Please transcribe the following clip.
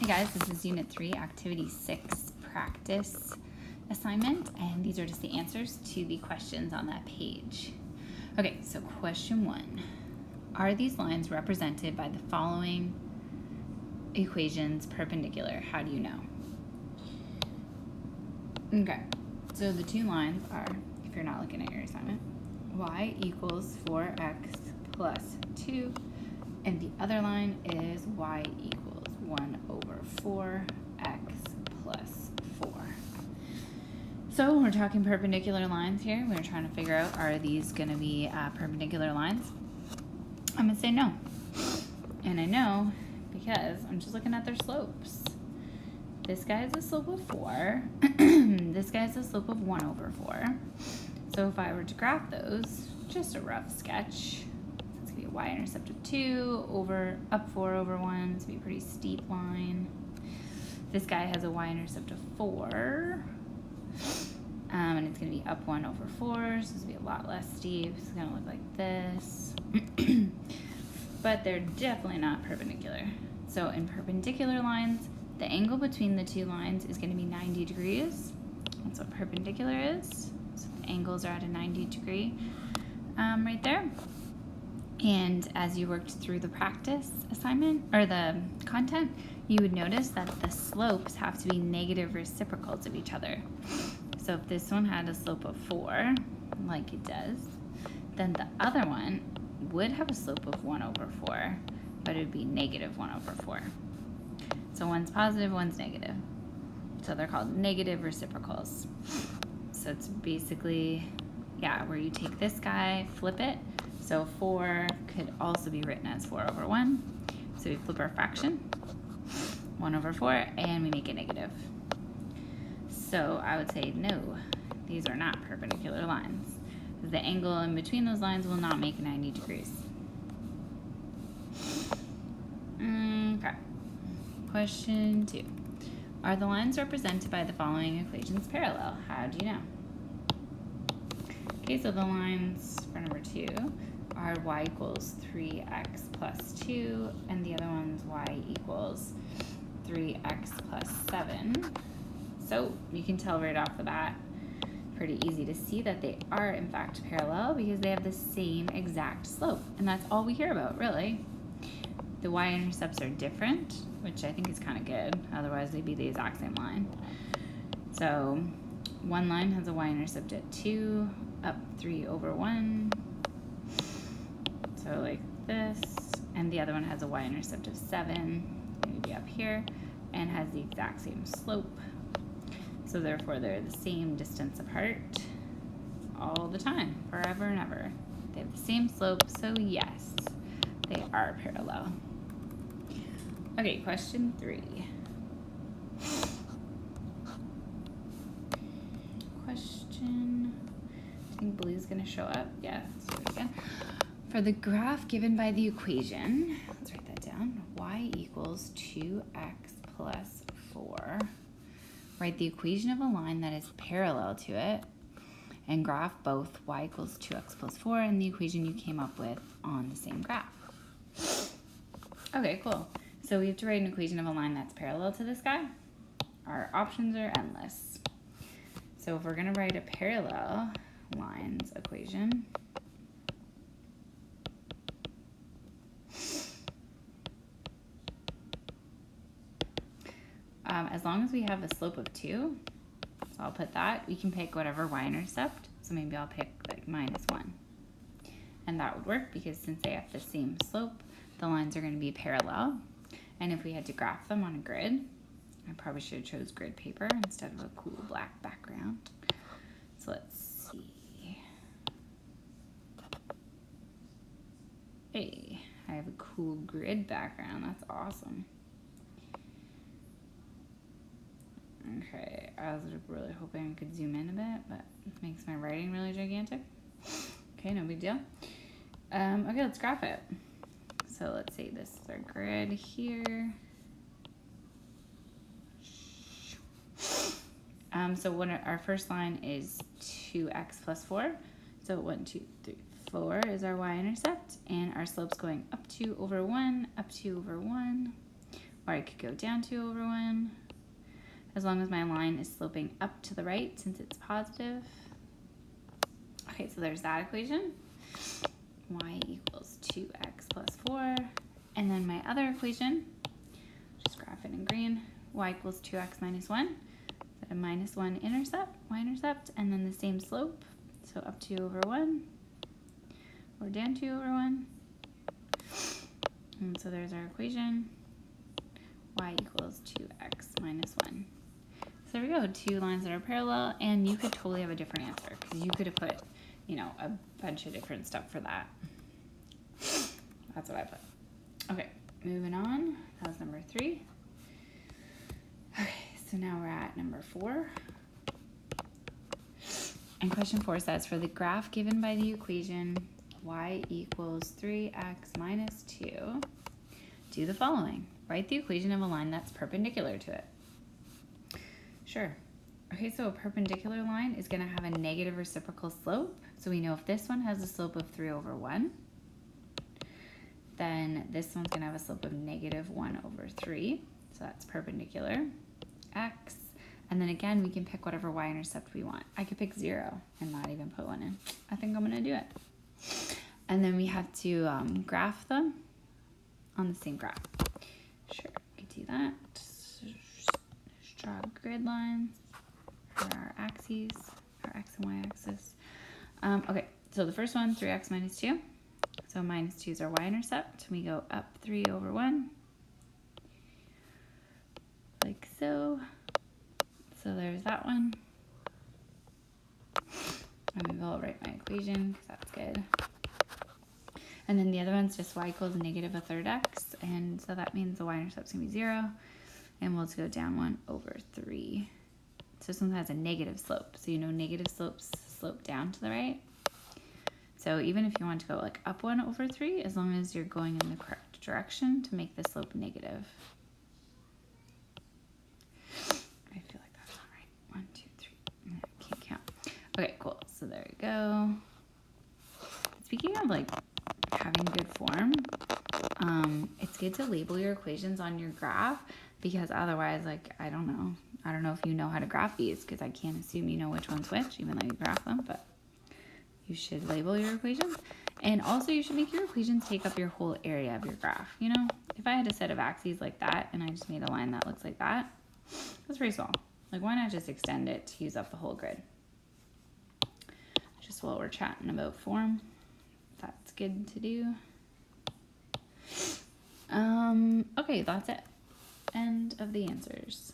Hey guys, this is Unit 3, Activity 6, Practice Assignment, and these are just the answers to the questions on that page. Okay, so question 1. Are these lines represented by the following equations perpendicular? How do you know? Okay, so the two lines are, if you're not looking at your assignment, y equals 4x plus 2, and the other line is y equals 1 over 4x plus 4. So we're talking perpendicular lines here. We're trying to figure out, are these going to be perpendicular lines? I'm going to say no. And I know because I'm just looking at their slopes. This guy has a slope of 4. This guy has a slope of 1 over 4. So if I were to graph those, just a rough sketch, it's going to be a y-intercept of 2 over up 4 over 1. It's going to be a pretty steep line. This guy has a y-intercept of 4. And it's going to be up 1 over 4, so it's going to be a lot less steep. It's going to look like this. But they're definitely not perpendicular. So in perpendicular lines, the angle between the two lines is going to be 90 degrees. That's what perpendicular is. So the angles are at a 90 degree right there. And as you worked through the practice assignment, or the content, you would notice that the slopes have to be negative reciprocals of each other. So if this one had a slope of 4, like it does, then the other one would have a slope of 1 over 4, but it would be negative 1 over 4. So one's positive, one's negative. So they're called negative reciprocals. So it's basically, where you take this guy, flip it. So 4 could also be written as 4 over 1. So we flip our fraction, 1 over 4, and we make it negative. So I would say no, these are not perpendicular lines. The angle in between those lines will not make 90 degrees. Okay. Question 2. Are the lines represented by the following equations parallel? How do you know? Okay, so the lines for number 2 are y equals 3x plus 2, and the other one's y equals 3x plus 7. So you can tell right off the bat, pretty easy to see that they are in fact parallel because they have the same exact slope, and that's all we hear about, really. The y-intercepts are different, which I think is kind of good, otherwise they'd be the exact same line. So one line has a y-intercept at 2, up 3 over 1, so like this, and the other one has a y-intercept of 7, maybe up here, and has the exact same slope. So therefore they're the same distance apart all the time, forever and ever. They have the same slope, so yes, they are parallel. Okay, question 3. I think blue's gonna show up. Yes, here we go. For the graph given by the equation, let's write that down, y equals 2x plus 4. Write the equation of a line that is parallel to it and graph both y equals 2x plus 4 and the equation you came up with on the same graph. Okay, cool. So we have to write an equation of a line that's parallel to this guy. Our options are endless. So if we're going to write a parallel lines equation, as long as we have a slope of 2, so I'll put that. We can pick whatever y-intercept. So maybe I'll pick like -1. And that would work because since they have the same slope, the lines are going to be parallel. And if we had to graph them on a grid, I probably should have chose grid paper instead of a cool black background. So let's see. Hey, I have a cool grid background. That's awesome. Okay, I was really hoping I could zoom in a bit, but it makes my writing really gigantic. Okay, no big deal. Okay, let's graph it. So let's say this is our grid here. So our first line is 2x plus 4. So 1, 2, 3, 4 is our y-intercept, and our slope's going up 2 over 1, up 2 over 1. or I could go down 2 over 1, as long as my line is sloping up to the right since it's positive. Okay, so there's that equation. Y equals 2x plus 4. And then my other equation, just graph it in green, y equals 2x minus 1. Is that a minus 1 intercept, y-intercept, and then the same slope. So up 2 over 1, or down 2 over 1. And so there's our equation, y equals 2x minus 1. So there we go, 2 lines that are parallel, and you could totally have a different answer, because you could have put, you know, a bunch of different stuff for that. That's what I put. Okay, moving on. That was number 3. Okay, so now we're at number 4. And question 4 says, for the graph given by the equation y equals 3x minus 2, do the following. Write the equation of a line that's perpendicular to it. Sure. Okay, so a perpendicular line is going to have a negative reciprocal slope. So we know if this one has a slope of 3 over 1, then this one's going to have a slope of negative 1 over 3. So that's perpendicular. X. And then again, we can pick whatever y-intercept we want. I could pick 0 and not even put 1 in. I think I'm going to do it. And then we have to graph them on the same graph. Sure, we could do that. Just draw grid lines for our axes, our x and y axis. Okay, so the first one, 3x minus 2. So minus 2 is our y-intercept. We go up 3 over 1, like so. So there's that one. And maybe I'll write my equation because that's good. And then the other one's just y equals negative 1/3 x. And so that means the y-intercept's going to be 0. And we'll just go down 1 over 3. So this one has a negative slope. So you know negative slopes slope down to the right. So even if you want to go like up 1 over 3, as long as you're going in the correct direction to make the slope negative. I feel like that's not right. 1, 2, 3. I can't count. Okay, cool. So there we go. Speaking of like having good form, it's good to label your equations on your graph, because otherwise, like, I don't know if you know how to graph these, because I can't assume you know which one's which, even though you graph them, but you should label your equations. And also you should make your equations take up your whole area of your graph. You know, if I had a set of axes like that and I just made a line that looks like that, that's pretty small. Like, why not just extend it to use up the whole grid? Just while we're chatting about form, that's good to do. Okay, that's it. End of the answers.